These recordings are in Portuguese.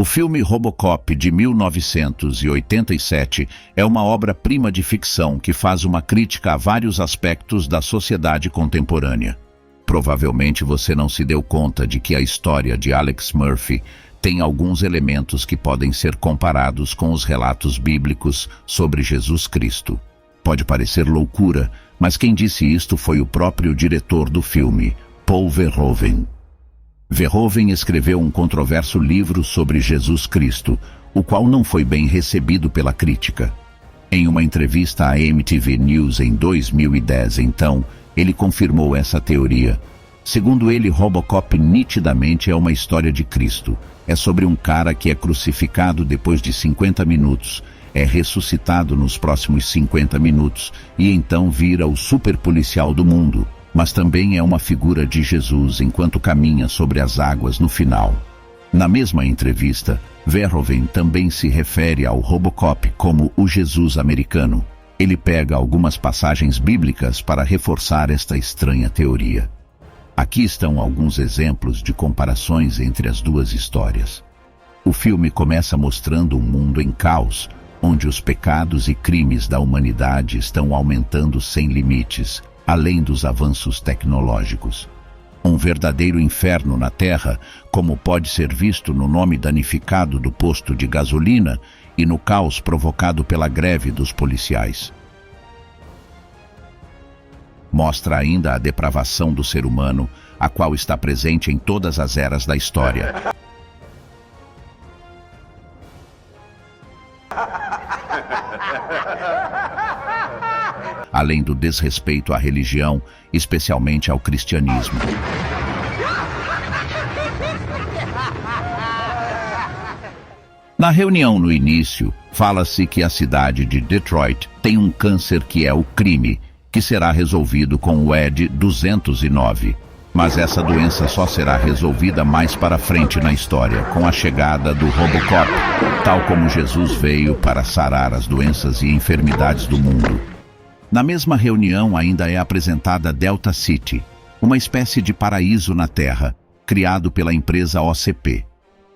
O filme Robocop, de 1987, é uma obra-prima de ficção que faz uma crítica a vários aspectos da sociedade contemporânea. Provavelmente você não se deu conta de que a história de Alex Murphy tem alguns elementos que podem ser comparados com os relatos bíblicos sobre Jesus Cristo. Pode parecer loucura, mas quem disse isto foi o próprio diretor do filme, Paul Verhoeven. Verhoeven escreveu um controverso livro sobre Jesus Cristo, o qual não foi bem recebido pela crítica. Em uma entrevista à MTV News em 2010, então, ele confirmou essa teoria. Segundo ele, Robocop nitidamente é uma história de Cristo. É sobre um cara que é crucificado depois de 50 minutos, é ressuscitado nos próximos 50 minutos e então vira o superpolicial do mundo. Mas também é uma figura de Jesus enquanto caminha sobre as águas no final. Na mesma entrevista, Verhoeven também se refere ao Robocop como o Jesus americano. Ele pega algumas passagens bíblicas para reforçar esta estranha teoria. Aqui estão alguns exemplos de comparações entre as duas histórias. O filme começa mostrando um mundo em caos, onde os pecados e crimes da humanidade estão aumentando sem limites, além dos avanços tecnológicos. Um verdadeiro inferno na Terra, como pode ser visto no nome danificado do posto de gasolina e no caos provocado pela greve dos policiais. Mostra ainda a depravação do ser humano, a qual está presente em todas as eras da história. Além do desrespeito à religião, especialmente ao cristianismo. Na reunião no início, fala-se que a cidade de Detroit tem um câncer que é o crime, que será resolvido com o ED 209. Mas essa doença só será resolvida mais para frente na história, com a chegada do Robocop, tal como Jesus veio para sarar as doenças e enfermidades do mundo. Na mesma reunião ainda é apresentada Delta City, uma espécie de paraíso na Terra, criado pela empresa OCP.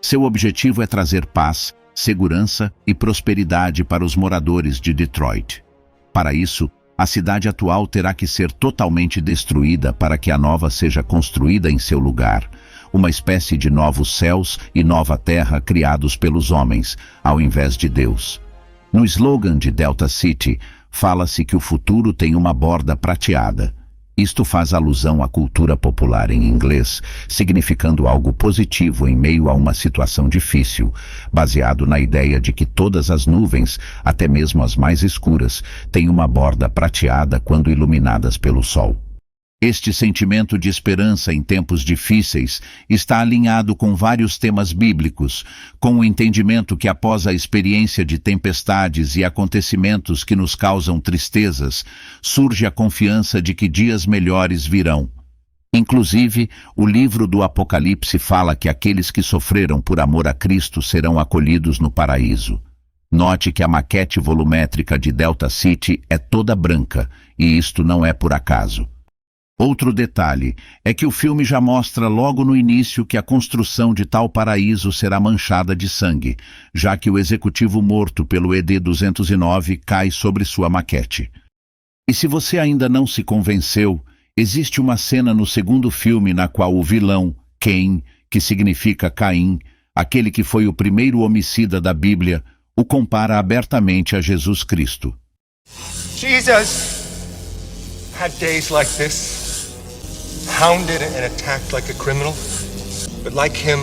Seu objetivo é trazer paz, segurança e prosperidade para os moradores de Detroit. Para isso, a cidade atual terá que ser totalmente destruída para que a nova seja construída em seu lugar, uma espécie de novos céus e nova terra criados pelos homens, ao invés de Deus. No slogan de Delta City, fala-se que o futuro tem uma borda prateada. Isto faz alusão à cultura popular em inglês, significando algo positivo em meio a uma situação difícil, baseado na ideia de que todas as nuvens, até mesmo as mais escuras, têm uma borda prateada quando iluminadas pelo sol. Este sentimento de esperança em tempos difíceis está alinhado com vários temas bíblicos, com o entendimento que após a experiência de tempestades e acontecimentos que nos causam tristezas, surge a confiança de que dias melhores virão. Inclusive, o livro do Apocalipse fala que aqueles que sofreram por amor a Cristo serão acolhidos no paraíso. Note que a maquete volumétrica de Delta City é toda branca, e isto não é por acaso. Outro detalhe é que o filme já mostra logo no início que a construção de tal paraíso será manchada de sangue, já que o executivo morto pelo ED 209 cai sobre sua maquete. E se você ainda não se convenceu, existe uma cena no segundo filme na qual o vilão, Cain, que significa Caim, aquele que foi o primeiro homicida da Bíblia, o compara abertamente a Jesus Cristo. Jesus had days like this. Hounded and attacked like a criminal. But like him,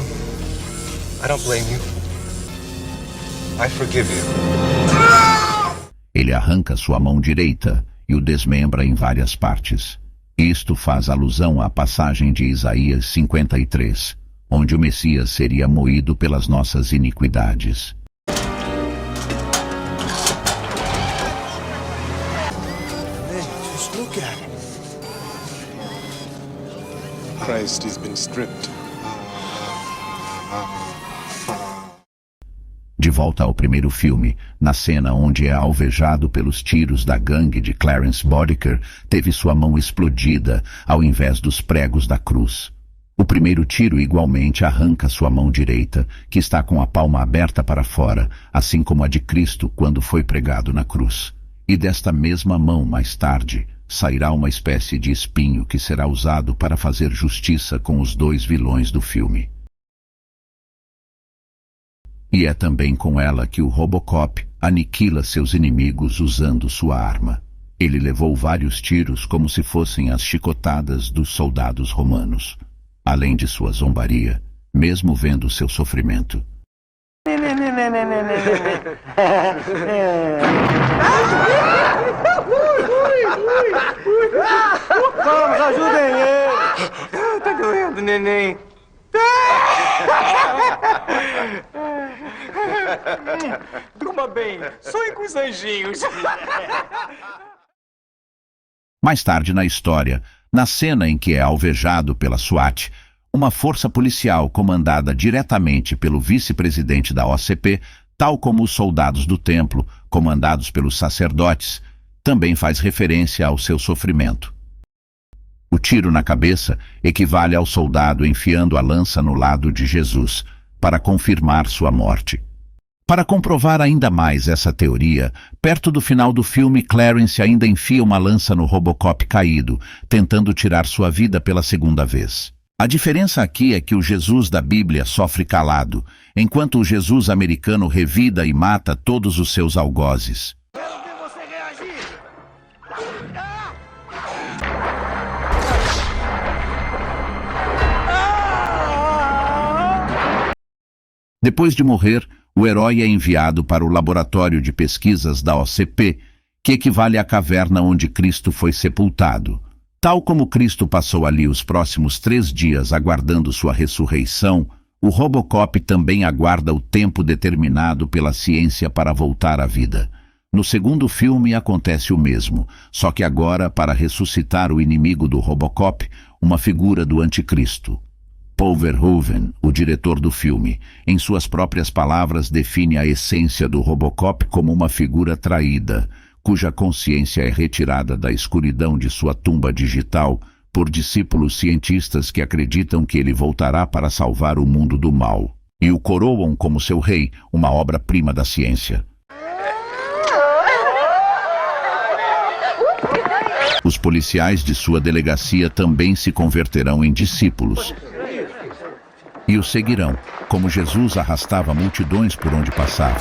I don't blame you. I forgive you. Ele arranca sua mão direita e o desmembra em várias partes. Isto faz alusão à passagem de Isaías 53, onde o Messias seria moído pelas nossas iniquidades. Just look at it. Christ has been stripped. De volta ao primeiro filme, na cena onde é alvejado pelos tiros da gangue de Clarence Boddicker, teve sua mão explodida ao invés dos pregos da cruz. O primeiro tiro igualmente arranca sua mão direita, que está com a palma aberta para fora, assim como a de Cristo quando foi pregado na cruz. E desta mesma mão, mais tarde, sairá uma espécie de espinho que será usado para fazer justiça com os dois vilões do filme. E é também com ela que o Robocop aniquila seus inimigos usando sua arma. Ele levou vários tiros como se fossem as chicotadas dos soldados romanos. Além de sua zombaria, mesmo vendo seu sofrimento. Vamos, ajudem ele! Tá doendo, neném. Durma bem, sonhe com os anjinhos. Mais tarde na história, na cena em que é alvejado pela SWAT, uma força policial comandada diretamente pelo vice-presidente da OCP, tal como os soldados do templo, comandados pelos sacerdotes, também faz referência ao seu sofrimento. O tiro na cabeça equivale ao soldado enfiando a lança no lado de Jesus, para confirmar sua morte. Para comprovar ainda mais essa teoria, perto do final do filme, Clarence ainda enfia uma lança no Robocop caído, tentando tirar sua vida pela segunda vez. A diferença aqui é que o Jesus da Bíblia sofre calado, enquanto o Jesus americano revida e mata todos os seus algozes. Depois de morrer, o herói é enviado para o laboratório de pesquisas da OCP, que equivale à caverna onde Cristo foi sepultado. Tal como Cristo passou ali os próximos 3 dias aguardando sua ressurreição, o Robocop também aguarda o tempo determinado pela ciência para voltar à vida. No segundo filme acontece o mesmo, só que agora para ressuscitar o inimigo do Robocop, uma figura do anticristo. Paul Verhoeven, o diretor do filme, em suas próprias palavras define a essência do Robocop como uma figura traída, cuja consciência é retirada da escuridão de sua tumba digital por discípulos cientistas que acreditam que ele voltará para salvar o mundo do mal, e o coroam como seu rei, uma obra-prima da ciência. Os policiais de sua delegacia também se converterão em discípulos e o seguirão, como Jesus arrastava multidões por onde passava.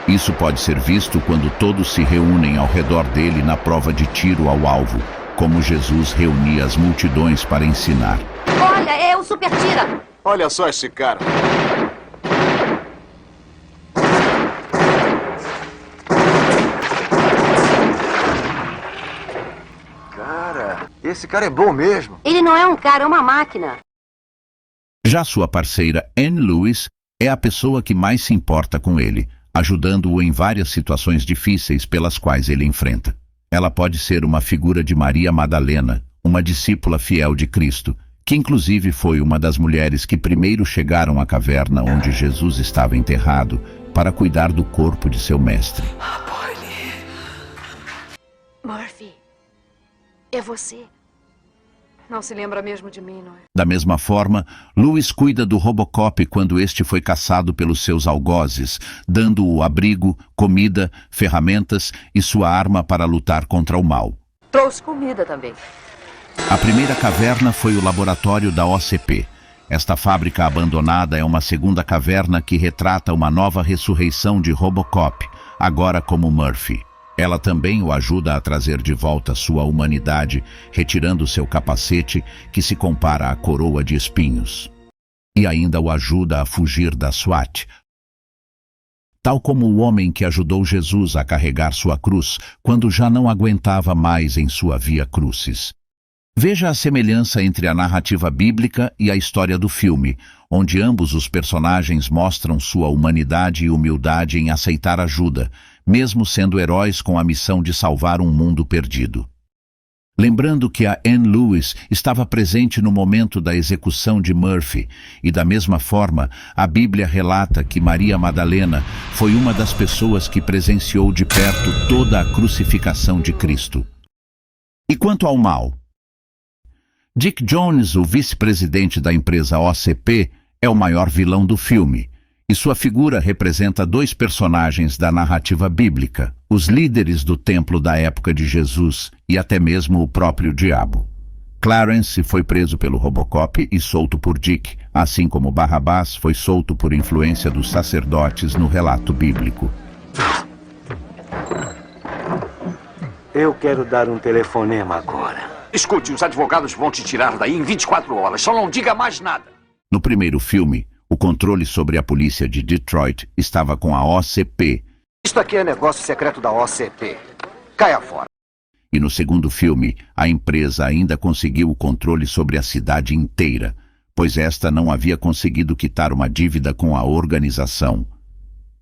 Isso pode ser visto quando todos se reúnem ao redor dele na prova de tiro ao alvo, como Jesus reunia as multidões para ensinar. Olha, é o Super Tira! Olha só esse cara. Esse cara é bom mesmo. Ele não é um cara, é uma máquina. Já sua parceira Anne Lewis é a pessoa que mais se importa com ele, ajudando-o em várias situações difíceis pelas quais ele enfrenta. Ela pode ser uma figura de Maria Madalena, uma discípula fiel de Cristo, que inclusive foi uma das mulheres que primeiro chegaram à caverna onde Jesus estava enterrado para cuidar do corpo de seu mestre. Murphy, é você. Não se lembra mesmo de mim, não é? Da mesma forma, Lewis cuida do Robocop quando este foi caçado pelos seus algozes, dando-o abrigo, comida, ferramentas e sua arma para lutar contra o mal. Trouxe comida também. A primeira caverna foi o laboratório da OCP. Esta fábrica abandonada é uma segunda caverna que retrata uma nova ressurreição de Robocop, agora como Murphy. Ela também o ajuda a trazer de volta sua humanidade, retirando seu capacete, que se compara à coroa de espinhos. E ainda o ajuda a fugir da SWAT, tal como o homem que ajudou Jesus a carregar sua cruz quando já não aguentava mais em sua via crucis. Veja a semelhança entre a narrativa bíblica e a história do filme, onde ambos os personagens mostram sua humanidade e humildade em aceitar ajuda, mesmo sendo heróis com a missão de salvar um mundo perdido. Lembrando que a Anne Lewis estava presente no momento da execução de Murphy, e da mesma forma, a Bíblia relata que Maria Madalena foi uma das pessoas que presenciou de perto toda a crucificação de Cristo. E quanto ao mal? Dick Jones, o vice-presidente da empresa OCP, é o maior vilão do filme, e sua figura representa dois personagens da narrativa bíblica, os líderes do templo da época de Jesus e até mesmo o próprio diabo. Clarence foi preso pelo Robocop e solto por Dick, assim como Barrabás foi solto por influência dos sacerdotes no relato bíblico. Eu quero dar um telefonema agora. Escute, os advogados vão te tirar daí em 24 horas. Só não diga mais nada. No primeiro filme, o controle sobre a polícia de Detroit estava com a OCP. Isto aqui é negócio secreto da OCP. Caia fora. E no segundo filme, a empresa ainda conseguiu o controle sobre a cidade inteira, pois esta não havia conseguido quitar uma dívida com a organização.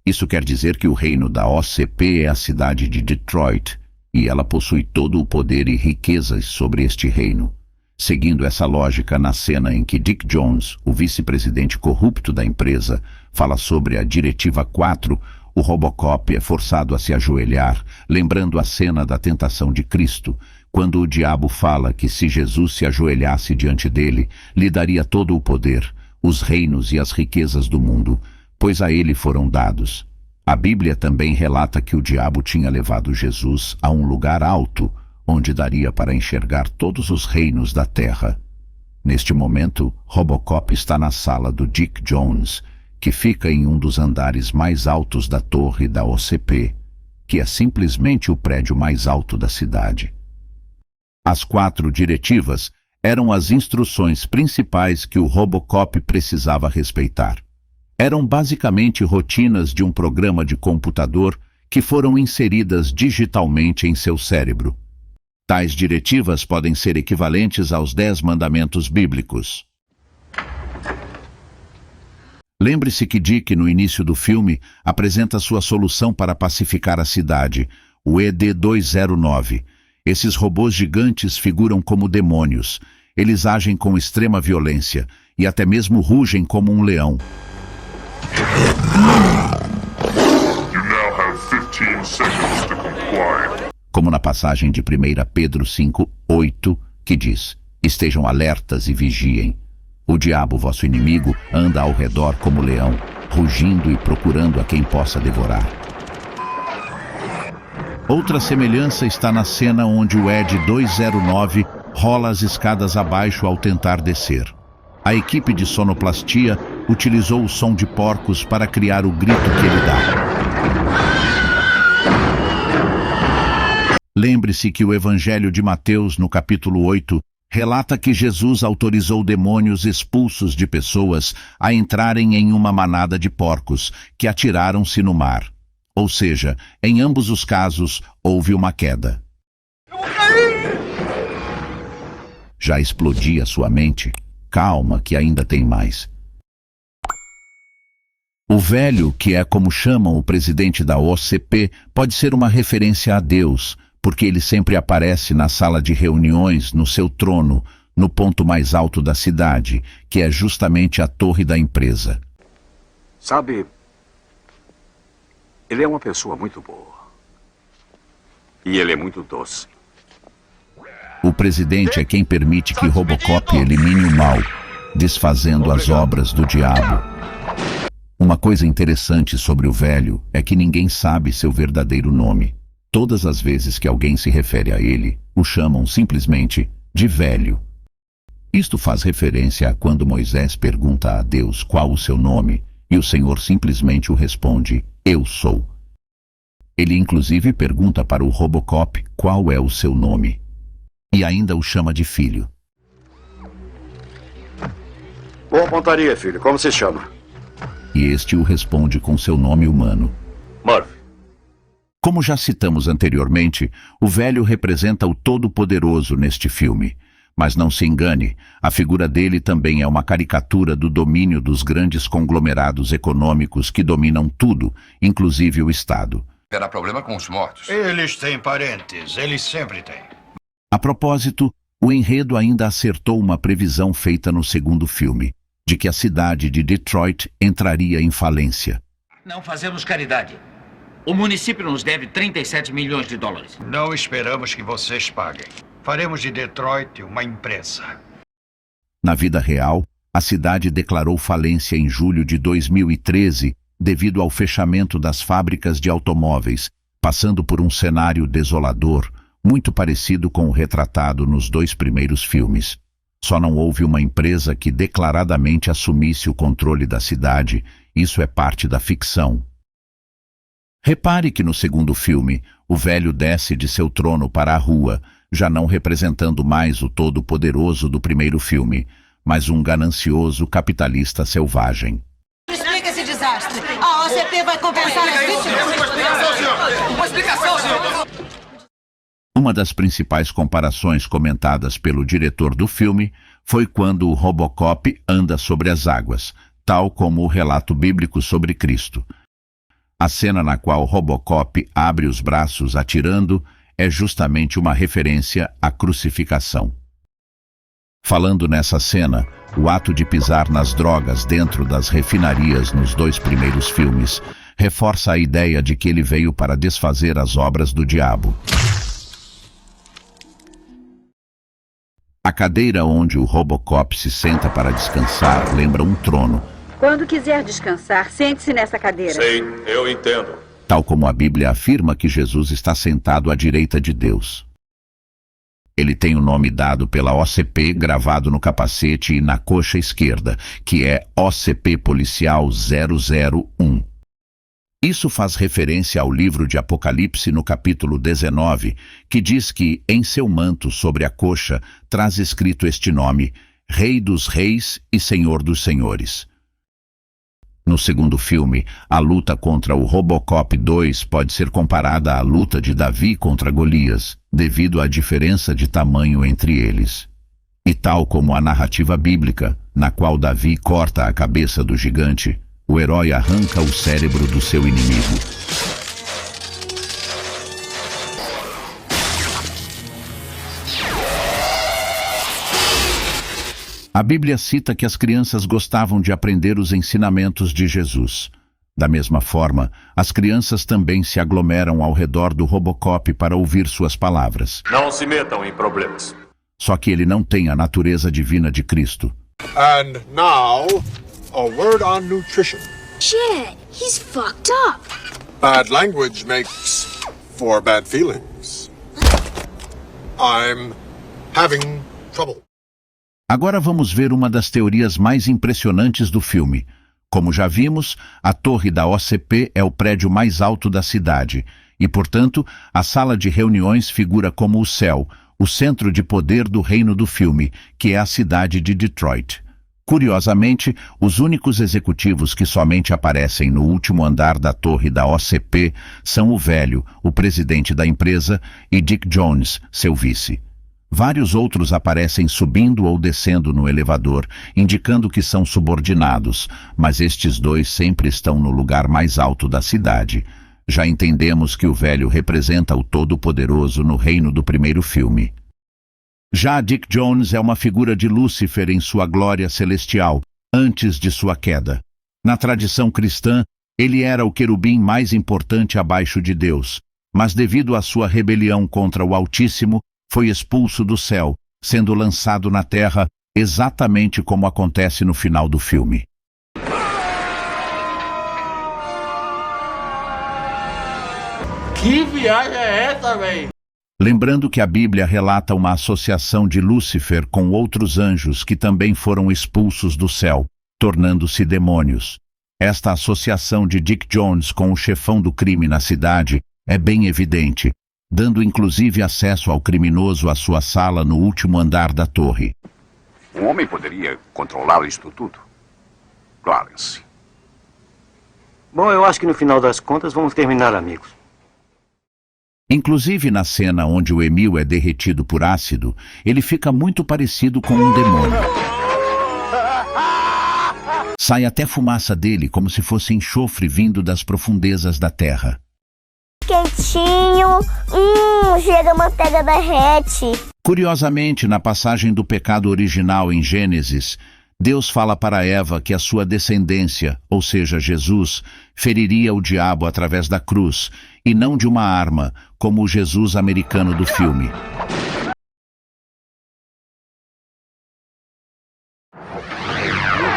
Isso quer dizer que o reino da OCP é a cidade de Detroit, e ela possui todo o poder e riquezas sobre este reino. Seguindo essa lógica, na cena em que Dick Jones, o vice-presidente corrupto da empresa, fala sobre a Diretiva 4, o Robocop é forçado a se ajoelhar, lembrando a cena da tentação de Cristo, quando o diabo fala que se Jesus se ajoelhasse diante dele, lhe daria todo o poder, os reinos e as riquezas do mundo, pois a ele foram dados. A Bíblia também relata que o diabo tinha levado Jesus a um lugar alto, onde daria para enxergar todos os reinos da terra. Neste momento, Robocop está na sala do Dick Jones, que fica em um dos andares mais altos da torre da OCP, que é simplesmente o prédio mais alto da cidade. As 4 diretivas eram as instruções principais que o Robocop precisava respeitar. Eram basicamente rotinas de um programa de computador que foram inseridas digitalmente em seu cérebro. Tais diretivas podem ser equivalentes aos 10 mandamentos bíblicos. Lembre-se que Dick, no início do filme, apresenta sua solução para pacificar a cidade, o ED-209. Esses robôs gigantes figuram como demônios. Eles agem com extrema violência e até mesmo rugem como um leão. You now have 15 seconds to comply. Como na passagem de 1 Pedro 5:8, que diz: estejam alertas e vigiem. O diabo, vosso inimigo, anda ao redor como leão, rugindo e procurando a quem possa devorar. Outra semelhança está na cena onde o ED-209 rola as escadas abaixo ao tentar descer. A equipe de sonoplastia utilizou o som de porcos para criar o grito que ele dá. Lembre-se que o Evangelho de Mateus, no capítulo 8, relata que Jesus autorizou demônios expulsos de pessoas a entrarem em uma manada de porcos, que atiraram-se no mar. Ou seja, em ambos os casos, houve uma queda. Já explodia sua mente? Calma, que ainda tem mais. O velho, que é como chamam o presidente da OCP, pode ser uma referência a Deus, porque ele sempre aparece na sala de reuniões, no seu trono, no ponto mais alto da cidade, que é justamente a torre da empresa. Sabe, ele é uma pessoa muito boa. E ele é muito doce. O presidente é quem permite que Robocop elimine o mal, desfazendo as obras do diabo. Uma coisa interessante sobre o velho é que ninguém sabe seu verdadeiro nome. Todas as vezes que alguém se refere a ele, o chamam simplesmente de velho. Isto faz referência a quando Moisés pergunta a Deus qual o seu nome, e o Senhor simplesmente o responde: eu sou. Ele inclusive pergunta para o Robocop qual é o seu nome, e ainda o chama de filho. Boa pontaria, filho. Como se chama? E este o responde com seu nome humano. Murphy. Como já citamos anteriormente, o velho representa o Todo-Poderoso neste filme. Mas não se engane, a figura dele também é uma caricatura do domínio dos grandes conglomerados econômicos que dominam tudo, inclusive o Estado. Terá problema com os mortos. Eles têm parentes, eles sempre têm. A propósito, o enredo ainda acertou uma previsão feita no segundo filme, de que a cidade de Detroit entraria em falência. Não fazemos caridade. O município nos deve 37 milhões de dólares. Não esperamos que vocês paguem. Faremos de Detroit uma empresa. Na vida real, a cidade declarou falência em julho de 2013 devido ao fechamento das fábricas de automóveis, passando por um cenário desolador, muito parecido com o retratado nos 2 primeiros filmes. Só não houve uma empresa que declaradamente assumisse o controle da cidade. Isso é parte da ficção. Repare que no segundo filme, o velho desce de seu trono para a rua, já não representando mais o todo-poderoso do primeiro filme, mas um ganancioso capitalista selvagem. Explica esse desastre. A OCP vai compensar as vítimas. Uma explicação, senhor! Uma das principais comparações comentadas pelo diretor do filme foi quando o Robocop anda sobre as águas, tal como o relato bíblico sobre Cristo. A cena na qual Robocop abre os braços atirando é justamente uma referência à crucificação. Falando nessa cena, o ato de pisar nas drogas dentro das refinarias nos 2 primeiros filmes reforça a ideia de que ele veio para desfazer as obras do diabo. A cadeira onde o Robocop se senta para descansar lembra um trono. Quando quiser descansar, sente-se nessa cadeira. Sim, eu entendo. Tal como a Bíblia afirma que Jesus está sentado à direita de Deus. Ele tem o nome dado pela OCP gravado no capacete e na coxa esquerda, que é OCP Policial 001. Isso faz referência ao livro de Apocalipse no capítulo 19, que diz que, em seu manto sobre a coxa, traz escrito este nome, Rei dos Reis e Senhor dos Senhores. No segundo filme, a luta contra o Robocop 2 pode ser comparada à luta de Davi contra Golias, devido à diferença de tamanho entre eles. E tal como a narrativa bíblica, na qual Davi corta a cabeça do gigante, o herói arranca o cérebro do seu inimigo. A Bíblia cita que as crianças gostavam de aprender os ensinamentos de Jesus. Da mesma forma, as crianças também se aglomeram ao redor do Robocop para ouvir suas palavras. Não se metam em problemas. Só que ele não tem a natureza divina de Cristo. And now, a word on nutrition. Jed, he's fucked up. Bad language makes for bad feelings. I'm having trouble. Agora vamos ver uma das teorias mais impressionantes do filme. Como já vimos, a torre da OCP é o prédio mais alto da cidade e, portanto, a sala de reuniões figura como o céu, o centro de poder do reino do filme, que é a cidade de Detroit. Curiosamente, os únicos executivos que somente aparecem no último andar da torre da OCP são o velho, o presidente da empresa, e Dick Jones, seu vice. Vários outros aparecem subindo ou descendo no elevador, indicando que são subordinados, mas estes 2 sempre estão no lugar mais alto da cidade. Já entendemos que o velho representa o Todo-Poderoso no reino do primeiro filme. Já Dick Jones é uma figura de Lúcifer em sua glória celestial, antes de sua queda. Na tradição cristã, ele era o querubim mais importante abaixo de Deus, mas devido à sua rebelião contra o Altíssimo, foi expulso do céu, sendo lançado na terra, exatamente como acontece no final do filme. Que viagem é essa, véi? Lembrando que a Bíblia relata uma associação de Lúcifer com outros anjos que também foram expulsos do céu, tornando-se demônios. Esta associação de Dick Jones com o chefão do crime na cidade é bem evidente, dando inclusive acesso ao criminoso à sua sala no último andar da torre. Um homem poderia controlar isto tudo? Clarence. Bom, eu acho que no final das contas vamos terminar amigos. Inclusive na cena onde o Emil é derretido por ácido, ele fica muito parecido com um demônio. Sai até fumaça dele como se fosse enxofre vindo das profundezas da terra. Quentinho, chega a manteiga derrete. Curiosamente, na passagem do pecado original em Gênesis, Deus fala para Eva que a sua descendência, ou seja, Jesus, feriria o diabo através da cruz, e não de uma arma, como o Jesus americano do filme.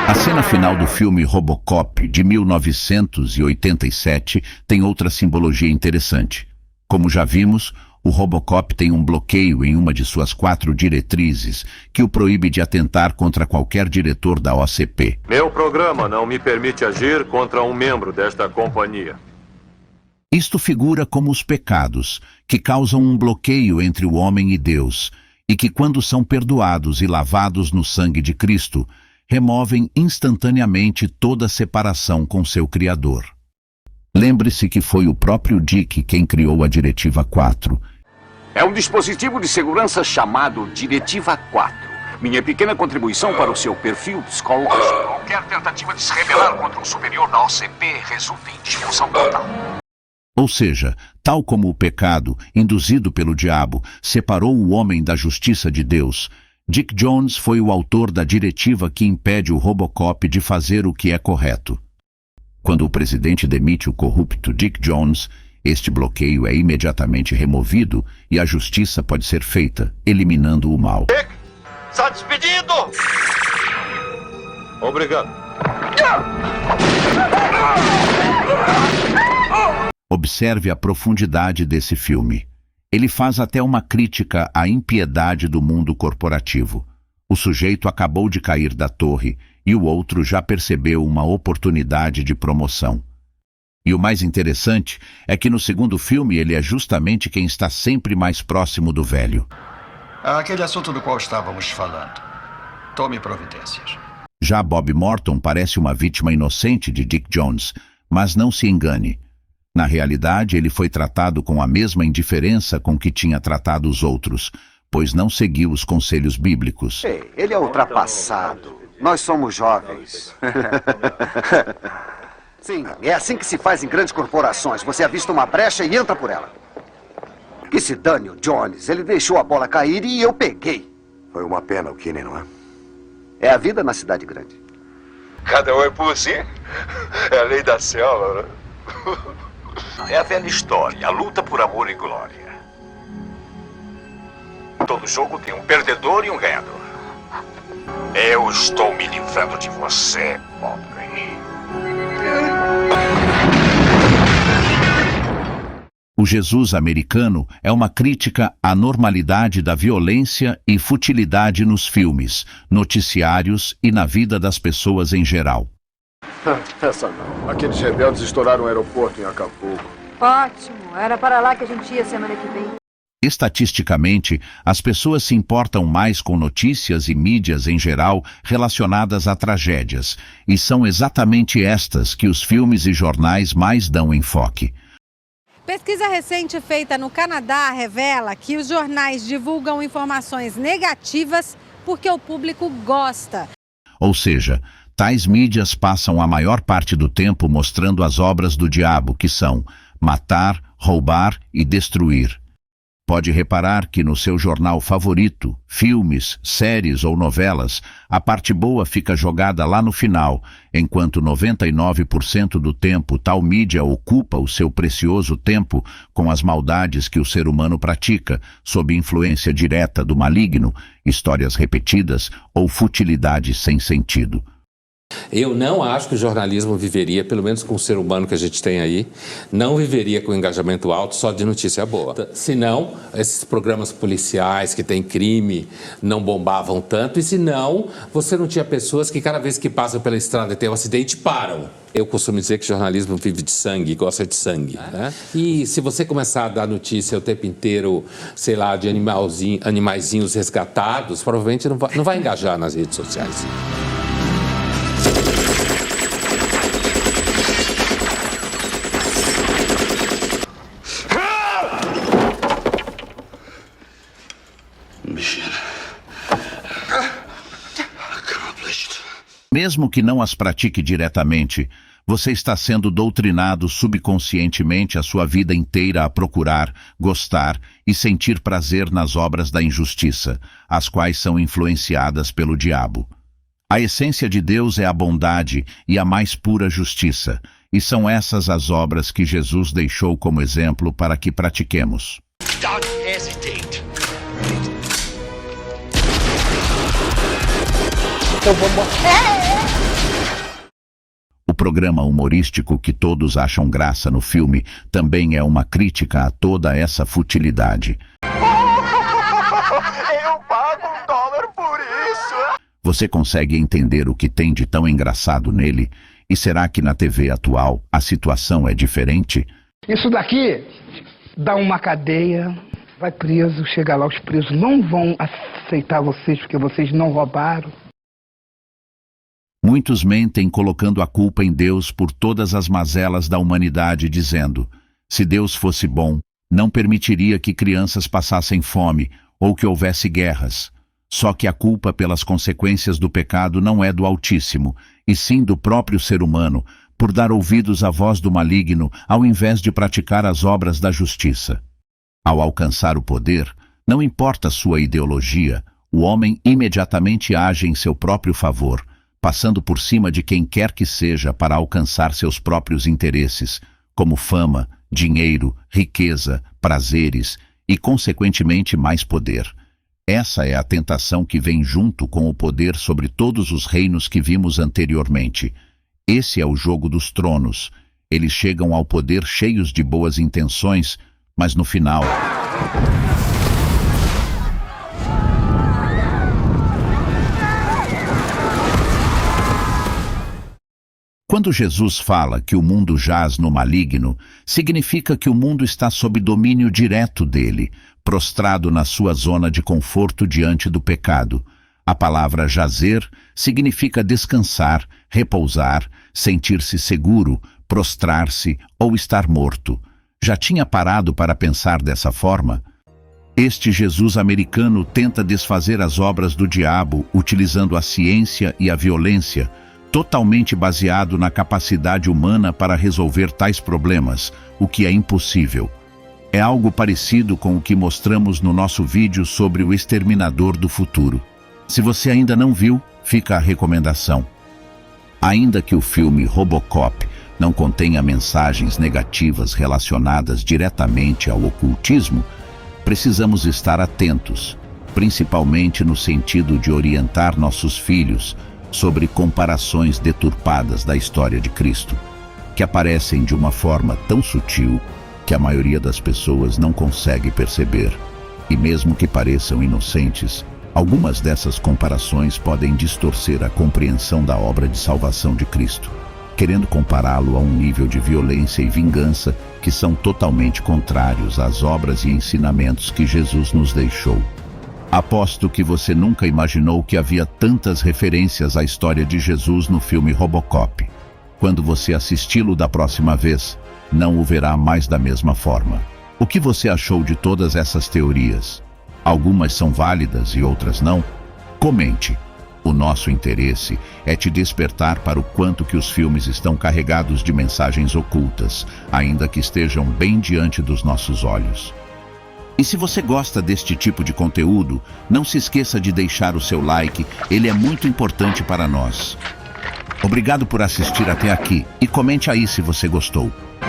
A cena final do filme Robocop, de 1987, tem outra simbologia interessante. Como já vimos, o Robocop tem um bloqueio em uma de suas 4 diretrizes que o proíbe de atentar contra qualquer diretor da OCP. Meu programa não me permite agir contra um membro desta companhia. Isto figura como os pecados, que causam um bloqueio entre o homem e Deus, e que, quando são perdoados e lavados no sangue de Cristo, removem instantaneamente toda separação com seu Criador. Lembre-se que foi o próprio Dick quem criou a Diretiva 4. É um dispositivo de segurança chamado Diretiva 4. Minha pequena contribuição para o seu perfil psicológico. Qualquer tentativa de se rebelar contra um superior da OCP resulta em disfunção total. Ou seja, tal como o pecado, induzido pelo diabo, separou o homem da justiça de Deus, Dick Jones foi o autor da diretiva que impede o Robocop de fazer o que é correto. Quando o presidente demite o corrupto Dick Jones, este bloqueio é imediatamente removido e a justiça pode ser feita, eliminando o mal. Dick, está despedido! Obrigado. Observe a profundidade desse filme. Ele faz até uma crítica à impiedade do mundo corporativo. O sujeito acabou de cair da torre e o outro já percebeu uma oportunidade de promoção. E o mais interessante é que no segundo filme ele é justamente quem está sempre mais próximo do velho. Aquele assunto do qual estávamos falando. Tome providências. Já Bob Morton parece uma vítima inocente de Dick Jones, mas não se engane. Na realidade, ele foi tratado com a mesma indiferença com que tinha tratado os outros, pois não seguiu os conselhos bíblicos. Ei, ele é ultrapassado. Nós somos jovens. Sim, é assim que se faz em grandes corporações. Você avista uma brecha e entra por ela. Que se dane o Jones. Ele deixou a bola cair e eu peguei. Foi uma pena o Kinney, não é? É a vida na cidade grande. Cada um é por si. É a lei da selva, né? É a velha história, a luta por amor e glória. Todo jogo tem um perdedor e um ganhador. Eu estou me livrando de você, Baldwin. O Jesus americano é uma crítica à normalidade da violência e futilidade nos filmes, noticiários e na vida das pessoas em geral. Essa não. Aqueles rebeldes estouraram o aeroporto em Acapulco. Ótimo. Era para lá que a gente ia semana que vem. Estatisticamente, as pessoas se importam mais com notícias e mídias em geral relacionadas a tragédias, e são exatamente estas que os filmes e jornais mais dão enfoque. Pesquisa recente feita no Canadá revela que os jornais divulgam informações negativas porque o público gosta. Ou seja, tais mídias passam a maior parte do tempo mostrando as obras do diabo, que são matar, roubar e destruir. Pode reparar que no seu jornal favorito, filmes, séries ou novelas, a parte boa fica jogada lá no final, enquanto 99% do tempo tal mídia ocupa o seu precioso tempo com as maldades que o ser humano pratica, sob influência direta do maligno, histórias repetidas ou futilidade sem sentido. Eu não acho que o jornalismo viveria, pelo menos com o ser humano que a gente tem aí, não viveria com engajamento alto só de notícia boa. Senão, esses programas policiais que tem crime não bombavam tanto, e senão, você não tinha pessoas que cada vez que passam pela estrada e tem um acidente, param. Eu costumo dizer que jornalismo vive de sangue, gosta de sangue. Né? E se você começar a dar notícia o tempo inteiro, sei lá, de animaizinhos resgatados, provavelmente não vai engajar nas redes sociais. Mesmo que não as pratique diretamente, você está sendo doutrinado subconscientemente a sua vida inteira a procurar, gostar e sentir prazer nas obras da injustiça, as quais são influenciadas pelo diabo. A essência de Deus é a bondade e a mais pura justiça, e são essas as obras que Jesus deixou como exemplo para que pratiquemos. Don't hesitate. O programa humorístico que todos acham graça no filme também é uma crítica a toda essa futilidade. Eu pago $1 por isso. Você consegue entender o que tem de tão engraçado nele? E será que na TV atual a situação é diferente? Isso daqui dá uma cadeia, vai preso, chega lá, os presos não vão aceitar vocês porque vocês não roubaram. Muitos mentem colocando a culpa em Deus por todas as mazelas da humanidade, dizendo: se Deus fosse bom, não permitiria que crianças passassem fome ou que houvesse guerras. Só que a culpa pelas consequências do pecado não é do Altíssimo, e sim do próprio ser humano, por dar ouvidos à voz do maligno ao invés de praticar as obras da justiça. Ao alcançar o poder, não importa sua ideologia, o homem imediatamente age em seu próprio favor, passando por cima de quem quer que seja para alcançar seus próprios interesses, como fama, dinheiro, riqueza, prazeres e, consequentemente, mais poder. Essa é a tentação que vem junto com o poder sobre todos os reinos que vimos anteriormente. Esse é o jogo dos tronos. Eles chegam ao poder cheios de boas intenções, mas no final... Quando Jesus fala que o mundo jaz no maligno, significa que o mundo está sob domínio direto dele, prostrado na sua zona de conforto diante do pecado. A palavra jazer significa descansar, repousar, sentir-se seguro, prostrar-se ou estar morto. Já tinha parado para pensar dessa forma? Este Jesus americano tenta desfazer as obras do diabo utilizando a ciência e a violência, totalmente baseado na capacidade humana para resolver tais problemas, o que é impossível. É algo parecido com o que mostramos no nosso vídeo sobre o Exterminador do Futuro. Se você ainda não viu, fica a recomendação. Ainda que o filme Robocop não contenha mensagens negativas relacionadas diretamente ao ocultismo, precisamos estar atentos, principalmente no sentido de orientar nossos filhos sobre comparações deturpadas da história de Cristo, que aparecem de uma forma tão sutil que a maioria das pessoas não consegue perceber. E mesmo que pareçam inocentes, algumas dessas comparações podem distorcer a compreensão da obra de salvação de Cristo, querendo compará-lo a um nível de violência e vingança que são totalmente contrários às obras e ensinamentos que Jesus nos deixou. Aposto que você nunca imaginou que havia tantas referências à história de Jesus no filme Robocop. Quando você assisti-lo da próxima vez, não o verá mais da mesma forma. O que você achou de todas essas teorias? Algumas são válidas e outras não? Comente. O nosso interesse é te despertar para o quanto que os filmes estão carregados de mensagens ocultas, ainda que estejam bem diante dos nossos olhos. E se você gosta deste tipo de conteúdo, não se esqueça de deixar o seu like, ele é muito importante para nós. Obrigado por assistir até aqui e comente aí se você gostou. Eu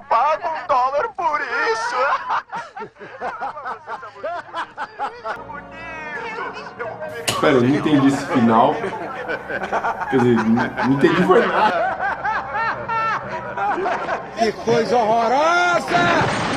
pago $1 por isso. Pera, eu não entendi esse final. Quer dizer, não entendi foi nada. Que coisa horrorosa!